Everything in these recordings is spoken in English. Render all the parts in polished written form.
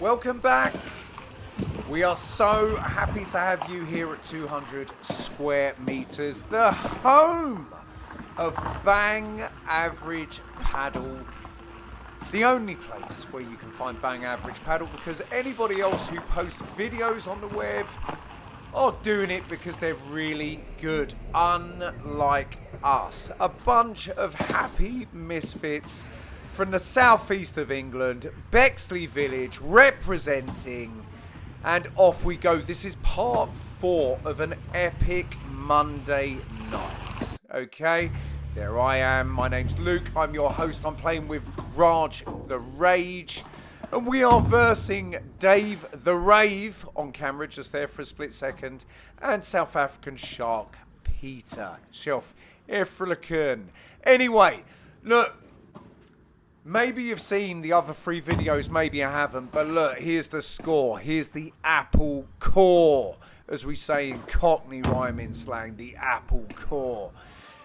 Welcome back. We are so happy to have you here at 200 square meters, the home of Bang Average Padel. The only place where you can find Bang Average Padel, because anybody else who posts videos on the web are doing it because they're really good, unlike us. A bunch of happy misfits from the southeast of England, Bexley village, representing, and off we go. This is part 4 of an epic Monday night. Okay, there I am. My name's Luke. I'm your host. I'm playing with Raj the Rage, and we are versing Dave the Rave on camera, just there for a split second, and South African Shark Pieter. Shelf Efrilican. Anyway, look. Maybe you've seen the other 3 videos, maybe I haven't, but look, here's the score. Here's the apple core, as we say in Cockney rhyming slang, the apple core.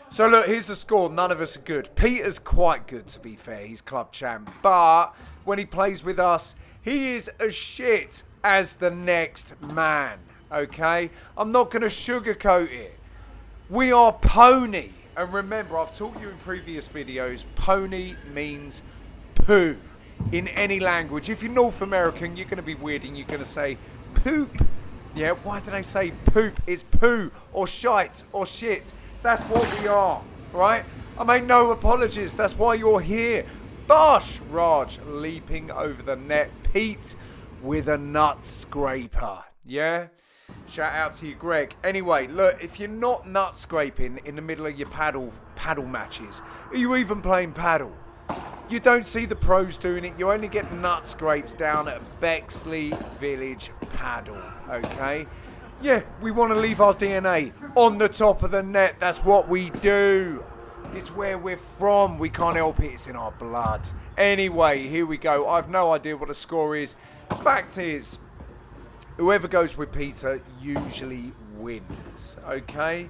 So look, here's the score. None of us are good. Peter's quite good, to be fair. He's club champ. But when he plays with us, he is as shit as the next man, okay? I'm not going to sugarcoat it. We are pony. And remember, I've taught you in previous videos, pony means poo in any language. If you're North American, you're going to be weird and you're going to say poop. Yeah, why did I say poop? It's poo or shite or shit. That's what we are, right? I make no apologies. That's why you're here. Bosh! Raj leaping over the net. Pete with a nut scraper. Yeah? Shout out to you, Greg. Anyway, look, if you're not nut scraping in the middle of your paddle matches, are you even playing paddle? You don't see the pros doing it. You only get nut scrapes down at Bexley Village Paddle, okay? Yeah, we want to leave our DNA on the top of the net. That's what we do. It's where we're from. We can't help it. It's in our blood. Anyway, here we go. I've no idea what the score is. Fact is, whoever goes with Pieter usually wins, okay?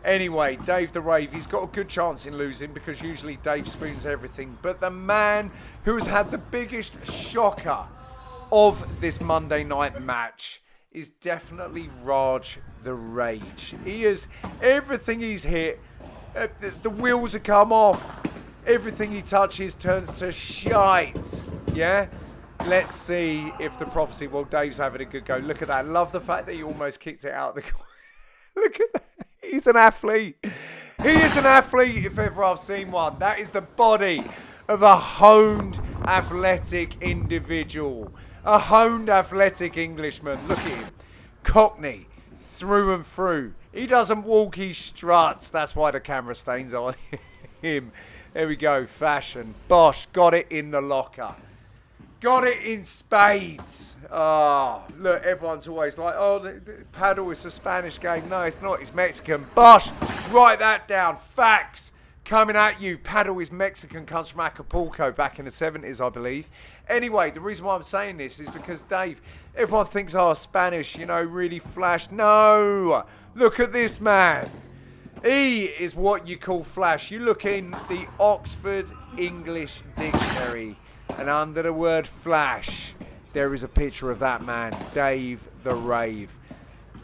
Anyway, Dave the Rave, he's got a good chance in losing because usually Dave spoons everything. But the man who has had the biggest shocker of this Monday night match is definitely Raj the Rage. He is, everything he's hit, the wheels have come off. Everything he touches turns to shite, yeah? Let's see if the prophecy... Well, Dave's having a good go. Look at that. Love the fact that he almost kicked it out of the corner. Look at that. He's an athlete. He is an athlete, if ever I've seen one. That is the body of a honed, athletic individual. A honed, athletic Englishman. Look at him. Cockney. Through and through. He doesn't walk, he struts. That's why the camera stains on him. There we go. Fashion. Bosh. Got it in the locker. Got it in spades. Oh, look, everyone's always like, oh, the paddle is a Spanish game. No, it's not. It's Mexican. Bosh, write that down. Facts coming at you. Paddle is Mexican, comes from Acapulco back in the 70s, I believe. Anyway, the reason why I'm saying this is because, Dave, everyone thinks, oh, Spanish, you know, really flash. No, look at this man. He is what you call flash. You look in the Oxford English Dictionary, and under the word flash, there is a picture of that man, Dave the Rave,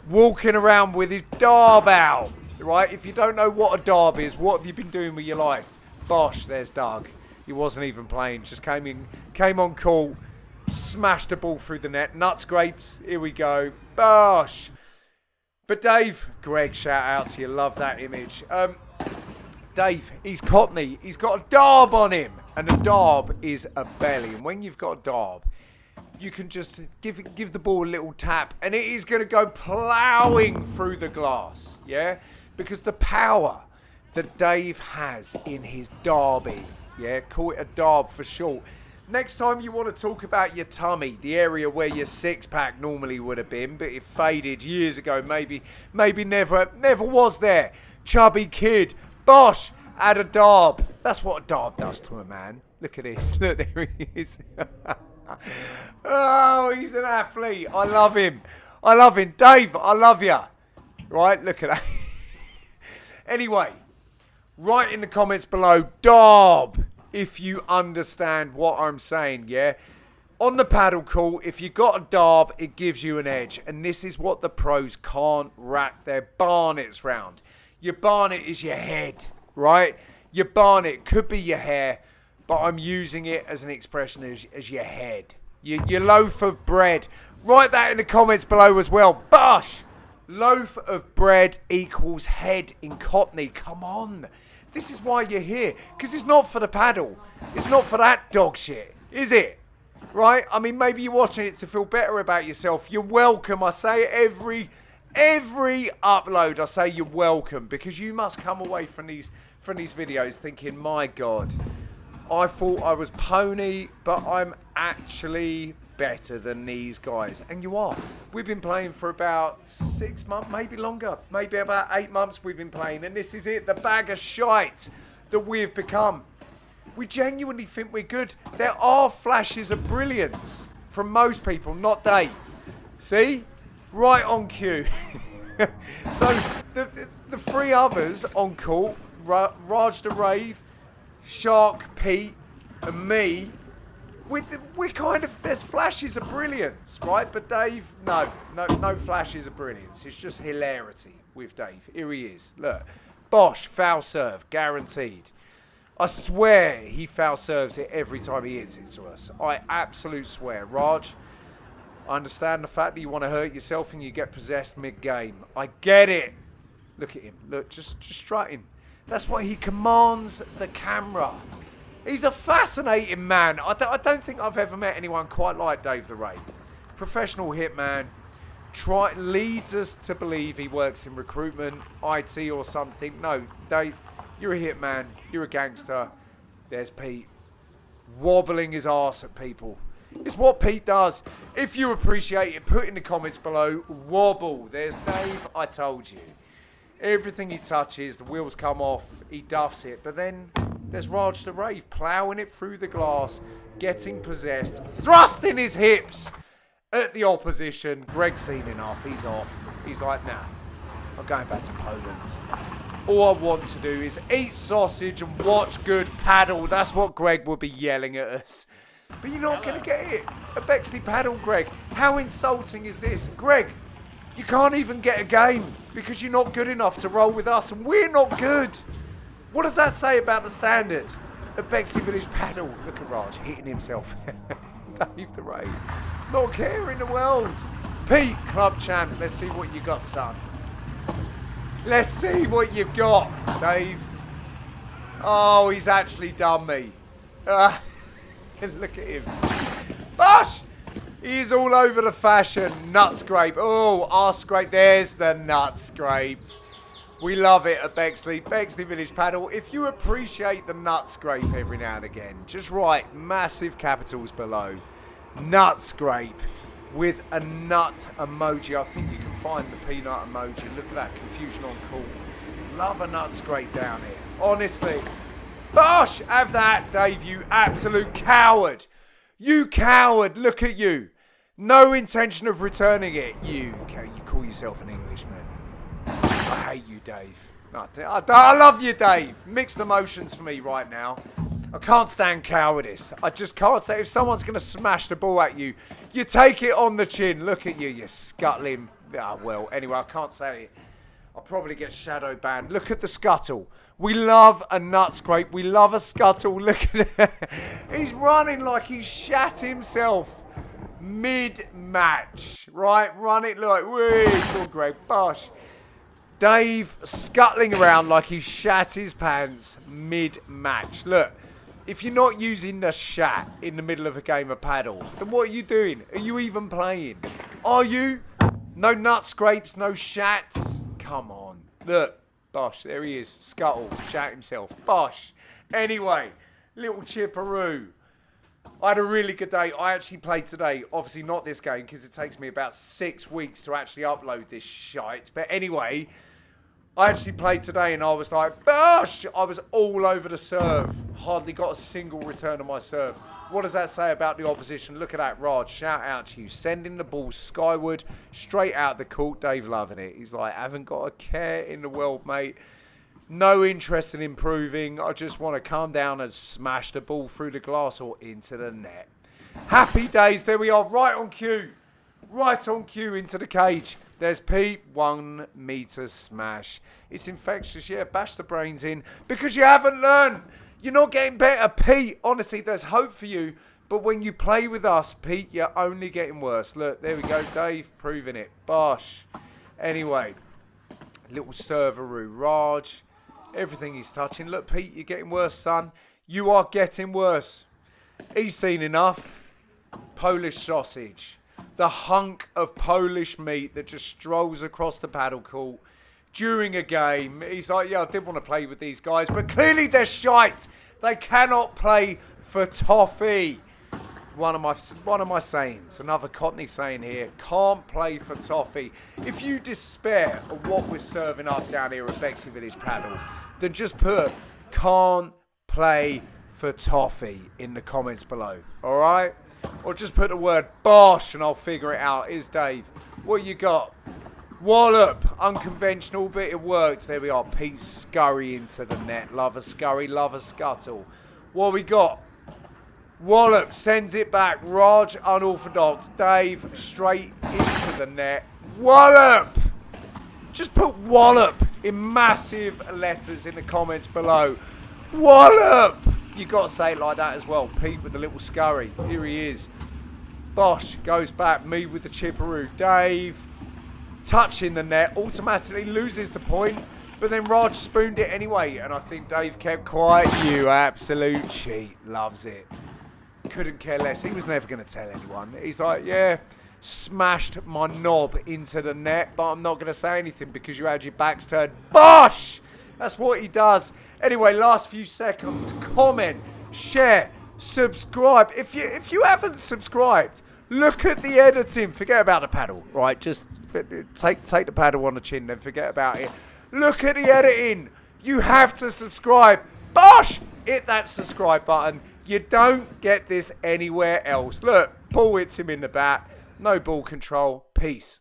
walking around with his darb out, right? If you don't know what a darb is, what have you been doing with your life? Bosh, there's Doug. He wasn't even playing, just came on court, smashed the ball through the net. Nut scrapes, here we go. Bosh. But Dave, Greg, shout out to you, love that image. Dave, he's Cockney. He's got a darb on him. And a darb is a belly. And when you've got a darb, you can just give the ball a little tap. And it is going to go ploughing through the glass. Yeah? Because the power that Dave has in his derby. Yeah? Call it a darb for short. Next time you want to talk about your tummy, the area where your six-pack normally would have been, but it faded years ago. Maybe never was there. Chubby kid. Bosh, add a darb. That's what a darb does to a man. Look at this. Look, there he is. Oh, he's an athlete. I love him. I love him. Dave, I love you. Right, look at that. Anyway, write in the comments below, darb, if you understand what I'm saying, yeah? On the paddle court, if you got a dab, it gives you an edge. And this is what the pros can't wrap their barnets round. Your barnet is your head, right? Your barnet could be your hair, but I'm using it as an expression as your head. Your loaf of bread. Write that in the comments below as well. Bosh! Loaf of bread equals head in Cockney. Come on. This is why you're here. Because it's not for the paddle. It's not for that dog shit. Is it? Right? I mean, maybe you're watching it to feel better about yourself. You're welcome. I say it every upload. I say you're welcome. Because you must come away from these videos thinking, my God, I thought I was pony, but I'm actually better than these guys. And you are. We've been playing for about 6 months, maybe longer, maybe about 8 months we've been playing, and this is it, the bag of shite that we've become. We genuinely think we're good. There are flashes of brilliance from most people, not Dave. See? Right on cue. So the three others on court, Raj the Rave, Shark, Pete, and me, we're kind of, there's flashes of brilliance, right? But Dave, no flashes of brilliance. It's just hilarity with Dave. Here he is. Look, Bosh, foul serve, guaranteed. I swear he foul serves it every time he hits it to us. I absolute swear. Raj, I understand the fact that you want to hurt yourself and you get possessed mid-game. I get it. Look at him. Look, just strutting. That's why he commands the camera. He's a fascinating man. I don't think I've ever met anyone quite like Dave the Rave. Professional hitman. Leads us to believe he works in recruitment, IT or something. No, Dave, you're a hitman. You're a gangster. There's Pete. Wobbling his arse at people. It's what Pete does. If you appreciate it, put in the comments below. Wobble. There's Dave. I told you. Everything he touches, the wheels come off. He duffs it. But then there's Raj the Rave ploughing it through the glass, getting possessed, thrusting his hips at the opposition. Greg's seen enough. He's off. He's like, nah, I'm going back to Poland. All I want to do is eat sausage and watch good paddle. That's what Greg will be yelling at us. But you're not going to get it. A Bexley paddle, Greg. How insulting is this? Greg, you can't even get a game because you're not good enough to roll with us and we're not good. What does that say about the standard of Bexley Village paddle? Look at Raj hitting himself. Dave the Rave. Not care in the world. Pete, club champ. Let's see what you got, son. Let's see what you've got, Dave. Oh, he's actually done me. Look at him. Bosh! He's all over the fashion. Nut scrape. Oh, arse scrape. There's the nut scrape. We love it at Bexley Village Paddle. If you appreciate the nut scrape every now and again, just write massive capitals below. Nut scrape with a nut emoji. I think you can find the peanut emoji. Look at that confusion on call. Love a nut scrape down here. Honestly. Bosh! Have that, Dave, you absolute coward. You coward. Look at you. No intention of returning it. You call yourself an Englishman. I hate you, Dave. I love you, Dave. Mixed emotions for me right now. I can't stand cowardice. I just can't stand. If someone's going to smash the ball at you, you take it on the chin. Look at you, you scuttling. Well, anyway, I can't say it. I'll probably get shadow banned. Look at the scuttle. We love a nut scrape. We love a scuttle. Look at it. He's running like he shat himself mid-match. Right? Run it like, wee, poor Greg. Bosh. Dave scuttling around like he shat his pants mid-match. Look, if you're not using the shat in the middle of a game of paddle, then what are you doing? Are you even playing? Are you? No nut scrapes, no shats? Come on. Look, Bosh, there he is. Scuttle, shat himself. Bosh. Anyway, little chipperoo. I had a really good day. I actually played today. Obviously not this game because it takes me about 6 weeks to actually upload this shite. But anyway, I actually played today and I was like, Bosh! I was all over the serve. Hardly got a single return on my serve. What does that say about the opposition? Look at that, Raj. Shout out to you. Sending the ball skyward, straight out the court. Dave loving it. He's like, haven't got a care in the world, mate. No interest in improving. I just want to come down and smash the ball through the glass or into the net. Happy days. There we are. Right on cue. Right on cue into the cage. There's Pete. 1 meter smash. It's infectious. Yeah, bash the brains in because you haven't learned. You're not getting better, Pete. Honestly, there's hope for you. But when you play with us, Pete, you're only getting worse. Look, there we go. Dave proving it. Bosh. Anyway, little serveroo. Raj. Everything he's touching. Look, Pete, you're getting worse, son. You are getting worse. He's seen enough. Polish sausage. The hunk of Polish meat that just strolls across the paddle court during a game. He's like, yeah, I did want to play with these guys, but clearly they're shite. They cannot play for toffee. One of my sayings, another Cockney saying here, can't play for toffee. If you despair of what we're serving up down here at Bexley Village Paddle, then just put can't play for toffee in the comments below, all right? Or just put the word bosh and I'll figure it out. Here's Dave. What you got? Wallop. Unconventional, but it works. There we are. Pete scurry into the net. Love a scurry, love a scuttle. What we got? Wallop sends it back. Raj unorthodox. Dave straight into the net. Wallop. Just put wallop in massive letters in the comments below. Wallop. You got to say it like that as well. Pete with the little scurry. Here he is. Bosh goes back. Me with the chipperoo. Dave touching the net. Automatically loses the point. But then Raj spooned it anyway. And I think Dave kept quiet. You absolute cheat. Loves it. Couldn't care less. He was never going to tell anyone. He's like, yeah, smashed my knob into the net. But I'm not going to say anything because you had your backs turned. Bosh! That's what he does. Anyway, last few seconds. Comment, share, subscribe. If you haven't subscribed, look at the editing. Forget about the paddle, right? Just take the paddle on the chin, then forget about it. Look at the editing. You have to subscribe. Bosh! Hit that subscribe button. You don't get this anywhere else. Look, ball hits him in the bat. No ball control. Peace.